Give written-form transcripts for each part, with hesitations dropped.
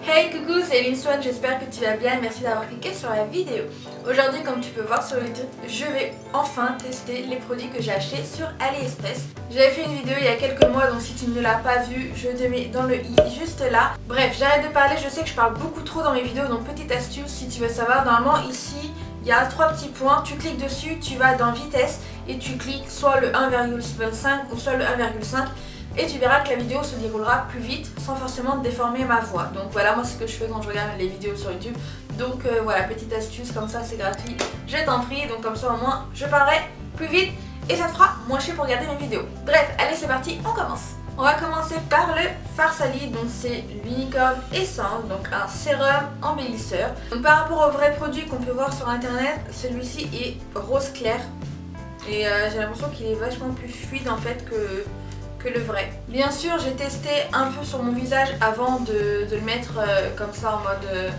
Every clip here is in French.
Hey coucou, c'est Linswan, j'espère que tu vas bien et merci d'avoir cliqué sur la vidéo. Aujourd'hui, comme tu peux voir sur le titre, je vais enfin tester les produits que j'ai achetés sur AliExpress. J'avais fait une vidéo il y a quelques mois, donc si tu ne l'as pas vue, je te mets dans le i juste là. Bref, j'arrête de parler, je sais que je parle beaucoup trop dans mes vidéos, donc petite astuce si tu veux savoir. Normalement ici, il y a 3 petits points, tu cliques dessus, tu vas dans vitesse et tu cliques soit le 1,25 ou soit le 1,5. Et tu verras que la vidéo se déroulera plus vite sans forcément déformer ma voix. Donc voilà, moi c'est ce que je fais quand je regarde les vidéos sur YouTube. Donc voilà, petite astuce, comme ça c'est gratuit, je t'en prie. Donc comme ça au moins je parlerai plus vite et ça te fera moins cher pour regarder mes vidéos. Bref, allez c'est parti, on commence. On va commencer par le Pharsali, donc c'est l'Unicorn Essence, donc un sérum embellisseur. Donc par rapport aux vrais produits qu'on peut voir sur internet, celui-ci est rose clair. Et j'ai l'impression qu'il est vachement plus fluide en fait que le vrai. Bien sûr, j'ai testé un peu sur mon visage avant de le mettre comme ça en mode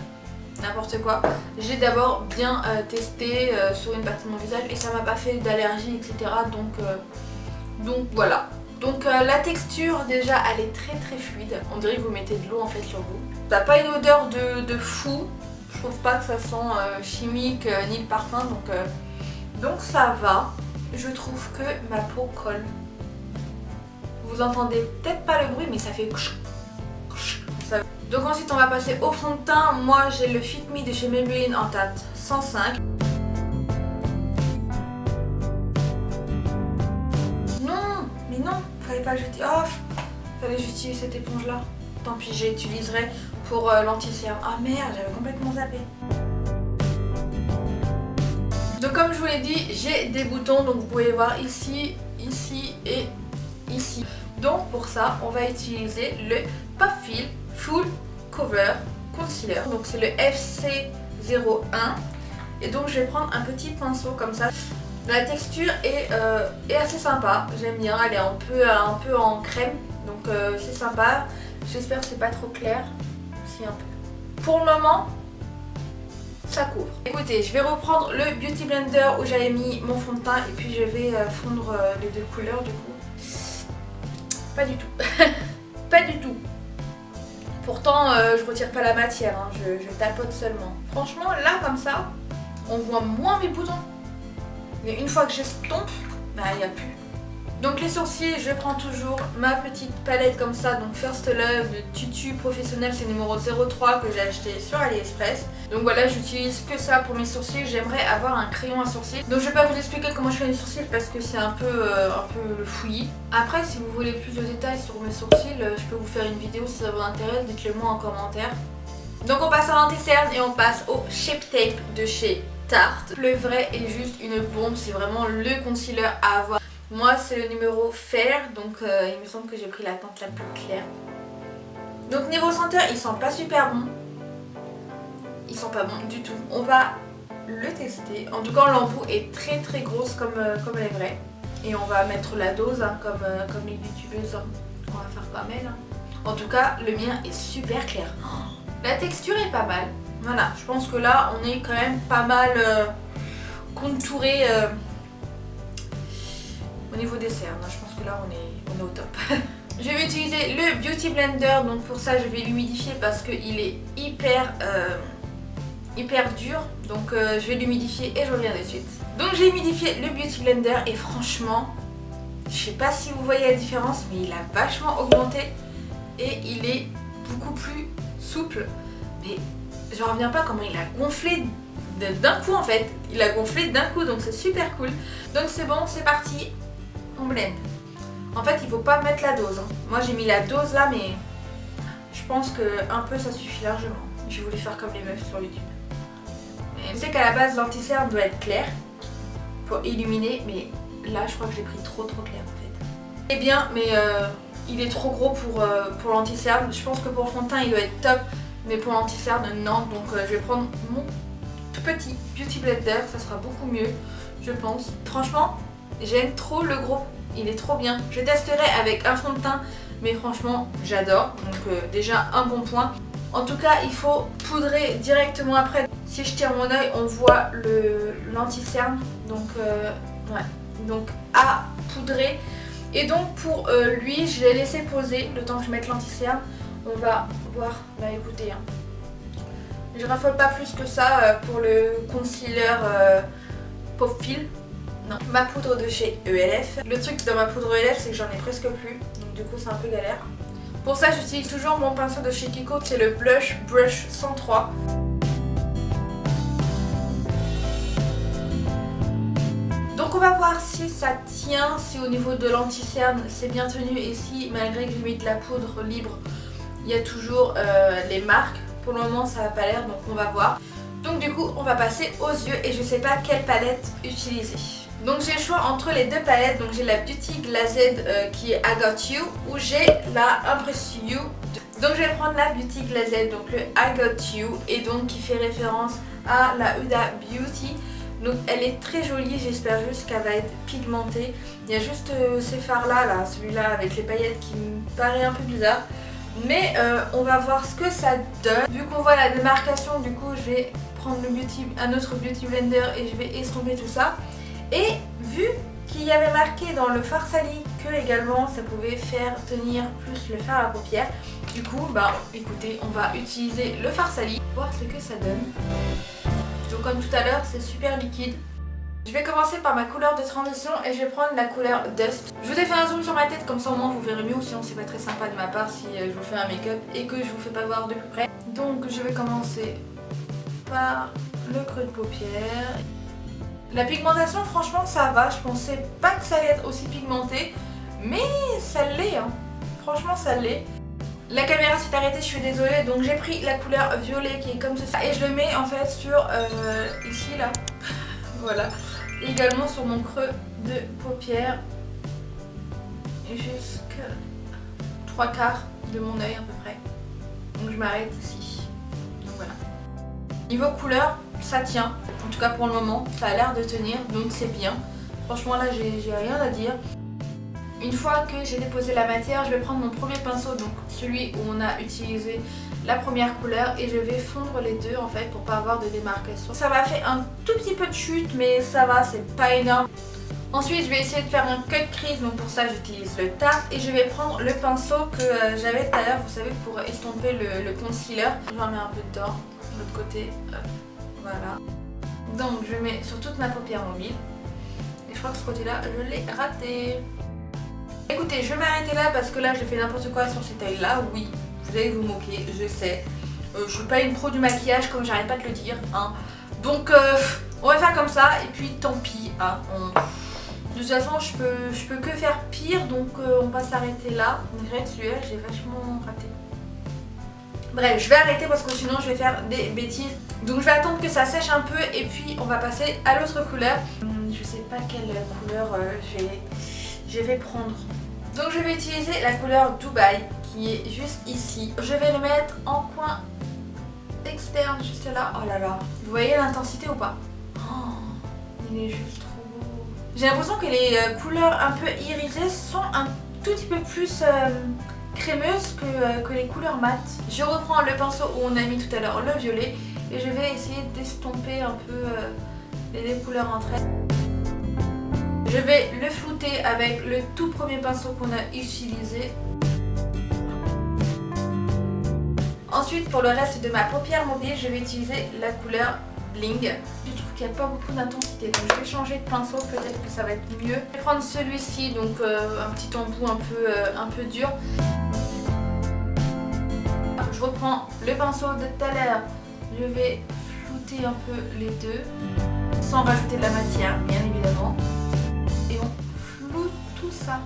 n'importe quoi. J'ai d'abord bien testé sur une partie de mon visage et ça m'a pas fait d'allergie, etc. Donc voilà. Donc la texture déjà elle est très fluide. On dirait que vous mettez de l'eau en fait sur vous. Ça n'a pas une odeur de fou. Je trouve pas que ça sent chimique ni le parfum. Donc ça va. Je trouve que ma peau colle. Vous entendez peut-être pas le bruit mais ça fait ça. Donc ensuite on va passer au fond de teint. Moi j'ai le Fit Me de chez Maybelline en teinte 105. Non, mais non, fallait pas jeter. Oh, fallait que j'utilise cette éponge là. Tant pis, j'utiliserai pour l'anti-cerne. Ah merde, j'avais complètement zappé. Donc comme je vous l'ai dit, j'ai des boutons, donc vous pouvez voir ici, ici et ici. Donc pour ça, on va utiliser le Pop Fill Full Cover Concealer. Donc c'est le FC01. Et donc je vais prendre un petit pinceau comme ça. La texture est assez sympa, j'aime bien, elle est un peu en crème. Donc c'est sympa. J'espère que c'est pas trop clair. Si, un peu. Pour le moment, ça couvre. Écoutez, je vais reprendre le Beauty Blender où j'avais mis mon fond de teint et puis je vais fondre les deux couleurs du coup. Pas du tout. Pas du tout. Pourtant, je retire pas la matière, hein. Je tapote seulement. Franchement, là comme ça, on voit moins mes boutons. Mais une fois que j'estompe, bah il n'y a plus. Donc les sourcils, je prends toujours ma petite palette comme ça, donc First Love de Tutu Professionnel, c'est numéro 03 que j'ai acheté sur AliExpress. Donc voilà, j'utilise que ça pour mes sourcils, j'aimerais avoir un crayon à sourcils. Donc je vais pas vous expliquer comment je fais mes sourcils parce que c'est un peu le fouillis. Après, si vous voulez plus de détails sur mes sourcils, je peux vous faire une vidéo si ça vous intéresse, dites-le moi en commentaire. Donc on passe à l'anti-cerne et on passe au Shape Tape de chez Tarte. Le vrai est juste une bombe, c'est vraiment le concealer à avoir. Moi c'est le numéro Fair, donc il me semble que j'ai pris la teinte la plus claire. Donc niveau senteur, il sent pas super bon. Il sent pas bon du tout. On va le tester. En tout cas l'embout est très grosse comme les vrais. Et on va mettre la dose hein, comme les youtubeuses. On va faire comme elle. Hein. En tout cas le mien est super clair. Oh, la texture est pas mal. Voilà, je pense que là on est quand même pas mal contouré au niveau des cernes. Je pense que là on est au top. Je vais utiliser le Beauty Blender, donc pour ça je vais l'humidifier parce qu'il est hyper dur. Donc je vais l'humidifier et je reviens de suite. Donc j'ai humidifié le Beauty Blender et franchement, je sais pas si vous voyez la différence mais il a vachement augmenté et il est beaucoup plus souple. Mais je reviens pas comment il a gonflé d'un coup en fait. Il a gonflé d'un coup donc c'est super cool. Donc c'est bon, c'est parti. On blende. En fait il faut pas mettre la dose. Hein. Moi j'ai mis la dose là mais je pense que un peu ça suffit largement. J'ai voulu faire comme les meufs sur YouTube. Mais je sais qu'à la base l'anti-cerne doit être clair pour illuminer mais là je crois que j'ai pris trop clair en fait. Eh bien mais il est trop gros pour l'anti-cerne. Je pense que pour le fond de teint il doit être top. Mais pour l'anti-cerne, non. Donc je vais prendre mon tout petit Beauty Blender. Ça sera beaucoup mieux, je pense. Franchement, j'aime trop le gros. Il est trop bien. Je testerai avec un fond de teint. Mais franchement, j'adore. Donc déjà, un bon point. En tout cas, il faut poudrer directement après. Si je tire mon œil, on voit l'anti-cerne. Donc, ouais. Donc, à poudrer. Et donc, pour lui, je l'ai laissé poser le temps que je mette l'anti-cerne. on va voir, bah écoutez, hein. Je raffole pas plus que ça pour le concealer Pop Fil. Non, ma poudre de chez ELF. Le truc dans ma poudre ELF, c'est que j'en ai presque plus, donc du coup c'est un peu galère. Pour ça, j'utilise toujours mon pinceau de chez Kiko, c'est le Blush Brush 103. Donc on va voir si ça tient, si au niveau de l'anti-cerne c'est bien tenu et si malgré que j'ai mis de la poudre libre, il y a toujours les marques. Pour le moment ça n'a pas l'air, donc on va voir. Donc du coup on va passer aux yeux et je sais pas quelle palette utiliser. Donc j'ai le choix entre les deux palettes, donc j'ai la Beauty Glazed qui est I Got You ou j'ai la Impress You. Donc je vais prendre la Beauty Glazed, donc le I Got You et donc qui fait référence à la Huda Beauty. Donc elle est très jolie, j'espère juste qu'elle va être pigmentée. Il y a juste ces fards là, celui-là avec les paillettes qui me paraît un peu bizarre. Mais on va voir ce que ça donne. Vu qu'on voit la démarcation, du coup je vais prendre un autre Beauty Blender et je vais estomper tout ça. Et vu qu'il y avait marqué dans le fard sali que également ça pouvait faire tenir plus le fard à paupières, du coup bah écoutez, on va utiliser le fard sali, voir ce que ça donne. Donc comme tout à l'heure c'est super liquide. Je vais commencer par ma couleur de transition et je vais prendre la couleur Dust. Je vous ai fait un zoom sur ma tête, comme ça au moins vous verrez mieux, ou sinon c'est pas très sympa de ma part si je vous fais un make-up et que je vous fais pas voir de plus près. Donc je vais commencer par le creux de paupière. La pigmentation franchement ça va, je pensais pas que ça allait être aussi pigmenté, mais ça l'est hein. Franchement ça l'est. La caméra s'est arrêtée, je suis désolée, donc j'ai pris la couleur violet qui est comme ceci et je le mets en fait sur ici là, voilà, et également sur mon creux de paupière jusqu'à 3/4 de mon œil à peu près. Donc je m'arrête ici, donc voilà. Niveau couleur, ça tient, en tout cas pour le moment, ça a l'air de tenir, donc c'est bien. Franchement là j'ai rien à dire. Une fois que j'ai déposé la matière, je vais prendre mon premier pinceau, donc celui où on a utilisé la première couleur et je vais fondre les deux en fait pour pas avoir de démarcation. Ça m'a fait un tout petit peu de chute mais ça va, c'est pas énorme. Ensuite je vais essayer de faire un cut crease, donc pour ça j'utilise le Tarte et je vais prendre le pinceau que j'avais tout à l'heure, vous savez, pour estomper le concealer. Je en mets un peu dedans, de l'autre côté, voilà. Donc je mets sur toute ma paupière mobile et je crois que ce côté là je l'ai raté. Écoutez, je vais m'arrêter là parce que là j'ai fait n'importe quoi sur cet œil là, oui, vous allez vous moquer, je sais. Je suis pas une pro du maquillage comme j'arrête pas de le dire, hein. Donc on va faire comme ça et puis tant pis, hein. De toute façon je peux que faire pire, donc on va s'arrêter là. Malgré celui-là j'ai vachement raté. Bref, je vais arrêter parce que sinon je vais faire des bêtises. Donc je vais attendre que ça sèche un peu et puis on va passer à l'autre couleur. Je sais pas quelle couleur je vais prendre. Donc je vais utiliser la couleur Dubaï qui est juste ici. Je vais le mettre en coin externe juste là. Oh là là, vous voyez l'intensité ou pas? Oh, il est juste trop beau. J'ai l'impression que les couleurs un peu irisées sont un tout petit peu plus crémeuses que les couleurs mat. Je reprends le pinceau où on a mis tout à l'heure le violet et je vais essayer d'estomper un peu les deux couleurs entre elles. Je vais le flouter avec le tout premier pinceau qu'on a utilisé. Ensuite, pour le reste de ma paupière mobile, je vais utiliser la couleur Bling. Je trouve qu'il n'y a pas beaucoup d'intensité, donc je vais changer de pinceau, peut-être que ça va être mieux. Je vais prendre celui-ci, donc un petit embout un peu dur. Je reprends le pinceau de tout à l'heure, je vais flouter un peu les deux, sans rajouter de la matière, bien évidemment. Et on floute tout ça.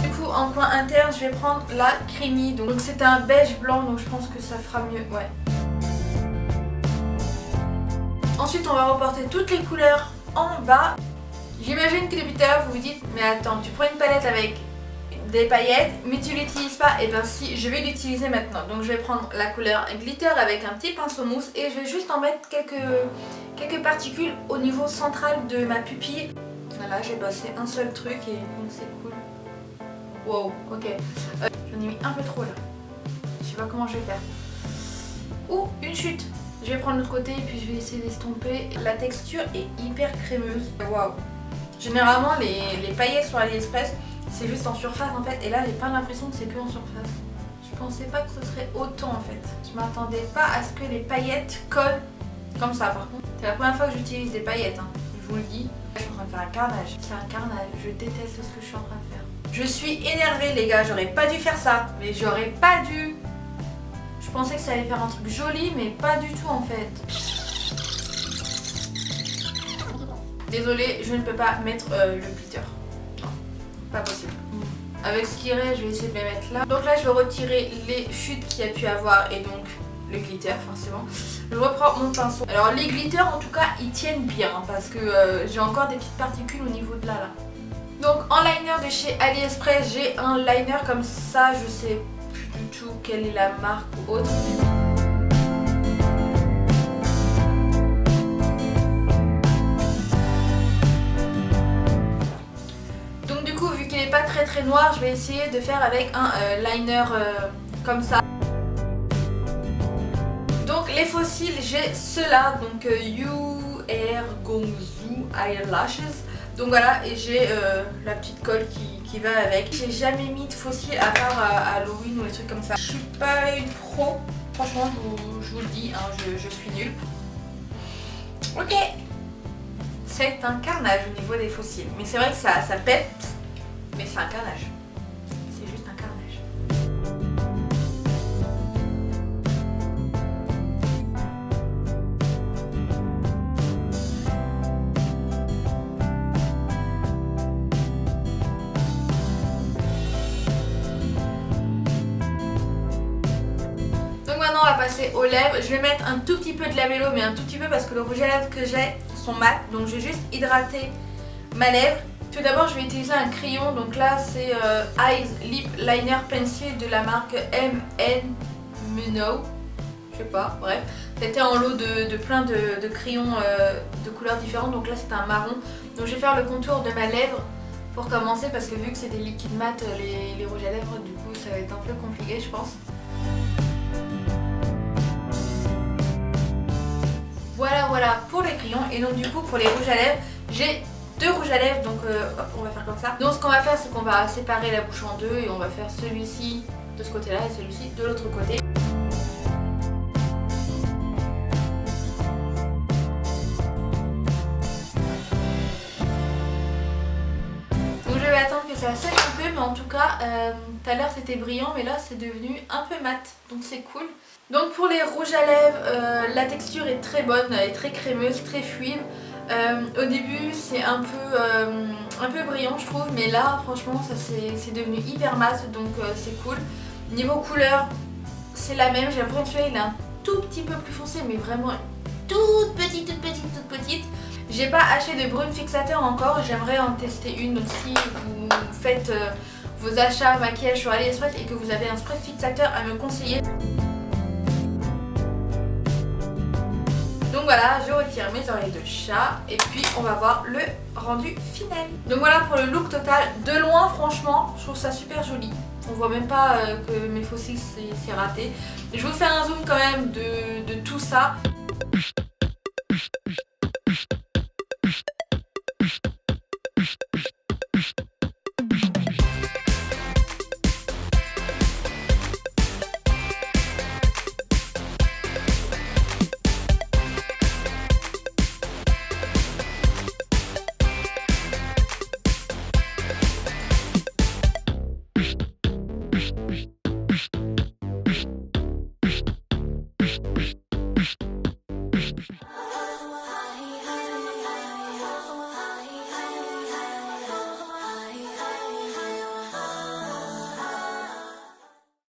Du coup en coin interne je vais prendre la Creamy, donc c'est un beige blanc, donc je pense que ça fera mieux, ouais. Ensuite on va reporter toutes les couleurs en bas. J'imagine que depuis tout à l'heure vous vous dites mais attends, tu prends une palette avec des paillettes mais tu l'utilises pas. Et bien si, je vais l'utiliser maintenant. Donc je vais prendre la couleur Glitter avec un petit pinceau mousse et je vais juste en mettre quelques particules au niveau central de ma pupille. Voilà, j'ai passé un seul truc et donc c'est cool. Wow, ok. J'en ai mis un peu trop là. Je sais pas comment je vais faire. Ou une chute. Je vais prendre l'autre côté et puis je vais essayer d'estomper. La texture est hyper crémeuse. Waouh. Généralement les paillettes sur AliExpress c'est juste en surface en fait. Et là j'ai pas l'impression que c'est que en surface. Je pensais pas que ce serait autant en fait. Je m'attendais pas à ce que les paillettes collent comme ça par contre. C'est la première fois que j'utilise des paillettes, hein. Je vous le dis. Je suis en train de faire un carnage. C'est un carnage. Je déteste ce que je suis en train de faire. Je suis énervée les gars. J'aurais pas dû faire ça. Mais j'aurais pas dû. Je pensais que ça allait faire un truc joli mais pas du tout en fait. Désolée, je ne peux pas mettre le glitter. Non, pas possible. Avec ce qui reste, je vais essayer de les mettre là. Donc là, je vais retirer les chutes qu'il y a pu avoir et donc le glitter forcément. Je reprends mon pinceau. Alors les glitters en tout cas, ils tiennent bien hein, parce que j'ai encore des petites particules au niveau de là. Donc en liner de chez AliExpress, j'ai un liner comme ça. Je sais plus du tout quelle est la marque ou autre. Pas très noir, je vais essayer de faire avec un liner comme ça. Donc les fossiles, j'ai ceux-là, donc UR Gongsu Eyelashes. Donc voilà, et j'ai la petite colle qui va avec. J'ai jamais mis de fossiles à part à Halloween ou des trucs comme ça. Je suis pas une pro, franchement je vous le dis, hein, je suis nulle. Ok, c'est un carnage au niveau des fossiles, mais c'est vrai que ça pète. Mais c'est un carnage. C'est juste un carnage. Donc maintenant on va passer aux lèvres. Je vais mettre un tout petit peu de labello, mais un tout petit peu parce que le rouge à lèvres que j'ai sont mat. Donc je vais juste hydrater ma lèvre. Tout d'abord je vais utiliser un crayon, donc là c'est Eyes Lip Liner Pencil de la marque MN Muno. Je sais pas, bref. C'était en lot de plein de crayons de couleurs différentes, donc là c'est un marron. Donc je vais faire le contour de ma lèvre pour commencer parce que vu que c'est des liquides mat, les rouges à lèvres, du coup ça va être un peu compliqué je pense. Voilà pour les crayons. Et donc du coup pour les rouges à lèvres, j'ai deux rouges à lèvres, donc hop, on va faire comme ça. Donc ce qu'on va faire, c'est qu'on va séparer la bouche en deux et on va faire celui-ci de ce côté là et celui-ci de l'autre côté. Donc je vais attendre que ça sèche un peu, mais en tout cas tout à l'heure c'était brillant mais là c'est devenu un peu mat, donc c'est cool. Donc pour les rouges à lèvres, la texture est très bonne, elle est très crémeuse, très fluide. Au début c'est un peu brillant je trouve, mais là franchement ça c'est devenu hyper mat, donc c'est cool. Niveau couleur c'est la même, j'ai l'impression que celui-là il est un tout petit peu plus foncé, mais vraiment toute petite. J'ai pas acheté de brume fixateur encore, j'aimerais en tester une, donc si vous faites vos achats maquillage sur AliExpress et que vous avez un spray fixateur à me conseiller. Donc voilà, je retire mes oreilles de chat et puis on va voir le rendu final. Donc voilà pour le look total. De loin franchement, je trouve ça super joli. On voit même pas que mes fossiles c'est raté. Je vous fais un zoom quand même de tout ça.